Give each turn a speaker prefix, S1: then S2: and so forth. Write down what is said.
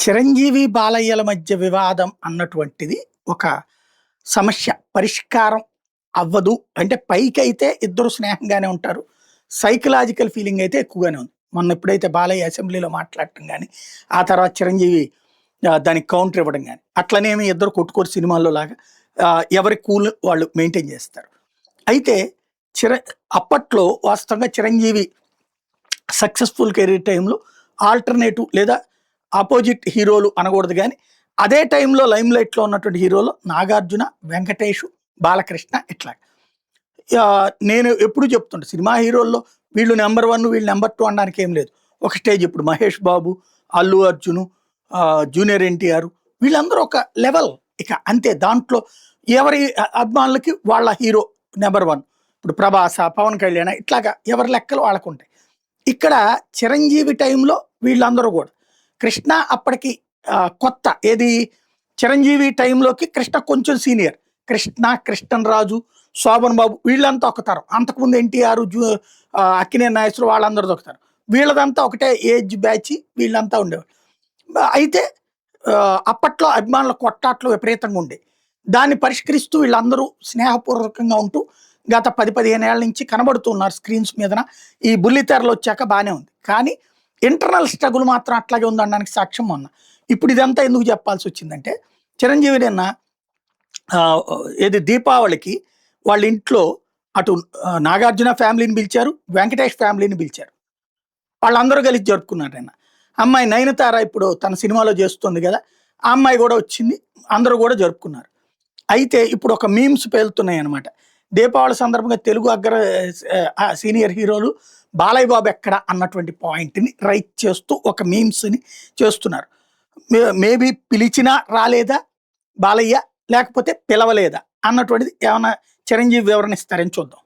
S1: చిరంజీవి, బాలయ్యల మధ్య వివాదం అన్నటువంటిది ఒక సమస్య. పరిష్కారం అవ్వదు. అంటే పైకైతే ఇద్దరు స్నేహంగానే ఉంటారు. సైకలాజికల్ ఫీలింగ్ అయితే ఎక్కువగానే ఉంది. మొన్న ఎప్పుడైతే బాలయ్య అసెంబ్లీలో మాట్లాడటం గాని, ఆ తర్వాత చిరంజీవి దానికి కౌంటర్ ఇవ్వడం గాని, అట్లనేమి ఇద్దరు కొట్టుకోరు సినిమాల్లో లాగా. ఎవరి కూల్ వాళ్ళు మెయింటైన్ చేస్తారు. అయితే చిర అప్పట్లో వాస్తవంగా చిరంజీవి సక్సెస్‌ఫుల్ కెరీర్ టైంలో ఆల్టర్‌నేటివ్ లేదా అపోజిట్ హీరోలు అనకూడదు గానీ, అదే టైంలో లైమ్‌లైట్‌లో ఉన్నటువంటి హీరోలు 'నాగార్జున', 'వెంకటేషు', 'బాలకృష్ణ' ఇట్లా. నేను ఎప్పుడూ చెప్తుంటా సినిమా హీరోల్లో వీళ్ళు నంబర్ 1 వీళ్ళు నంబర్ 2 అనడానికి ఏం లేదు. ఒక స్టేజ్ ఇప్పుడు 'మహేష్ బాబు', 'అల్లు అర్జును', 'జూనియర్ ఎన్టీఆర్' వీళ్ళందరూ ఒక లెవెల్ ఇక అంతే. దాంట్లో ఎవరి అభిమానులకి వాళ్ళ హీరో నంబర్ 1. ఇప్పుడు 'ప్రభాస', 'పవన్ కళ్యాణ్' ఇట్లాగా ఎవరి లెక్కలు వాళ్ళకుంటాయి. ఇక్కడ చిరంజీవి టైంలో వీళ్ళందరూ గూడా. కృష్ణ అప్పటికి కొత్త. ఏది చిరంజీవి టైంలోకి కృష్ణ కొంచెం సీనియర్. కృష్ణ, కృష్ణన్‌రాజు, శోభన్ బాబు వీళ్ళంతా ఒక తరం. అంతకుముందు ఎన్టీఆర్, అక్కినేని నాగేశ్వరరావు వాళ్ళందరిది ఒక తరం. వీళ్ళదంతా ఒకటే ఏజ్ బ్యాచ్ వీళ్ళంతా ఉండేవాళ్ళు. అయితే అప్పట్లో అభిమానుల కొట్టాట్లు విపరీతంగా ఉండేవి. దాన్ని పరిష్కరిస్తూ వీళ్ళందరూ స్నేహపూర్వకంగా ఉంటూ గత 10, 15 ఏళ్ల నుంచి కనబడుతూ ఉన్నారు స్క్రీన్స్ మీదన. ఈ బుల్లితెరలొచ్చాక బానే ఉంది. కానీ ఇంటర్నల్ స్ట్రగుల్ మాత్రం అట్లాగే ఉందనడానికి సాక్ష్యం మొన్న. ఇప్పుడు ఇదంతా ఎందుకు చెప్పాల్సొచ్చిందంటే, చిరంజీవి నిన్న ఏది దీపావళికి వాళ్ళ ఇంట్లో అటు నాగార్జున ఫ్యామిలీని పిలిచారు, వెంకటేష్ ఫ్యామిలీని పిలిచారు. వాళ్ళందరూ కలిసి జరుపుకున్నారు నిన్న. అమ్మాయి నయనతార ఇప్పుడు తన సినిమాలో చేస్తుంది గదా! ఆ అమ్మాయి గూడా వచ్చింది. అందరూ గూడా జరుపుకున్నారు. అయితే ఇప్పుడు ఒక మీమ్స్ పేలుతున్నాయన్నమాట. దీపావళి సందర్భంగా తెలుగు సీనియర్ హీరోలు 'బాలయ్య బాబు ఎక్కడ' అన్నటువంటి పాయింట్‌ని రైజ్ చేస్తూ ఒక మీమ్స్‌ని చేస్తున్నారు. మేబీ పిలిచినా రాలేదా బాలయ్య? లేకపోతే పిలవలేదా? అన్నటువంటిది ఏమన్నా చిరంజీవి వివరణ ఇస్తారని చూద్దాం.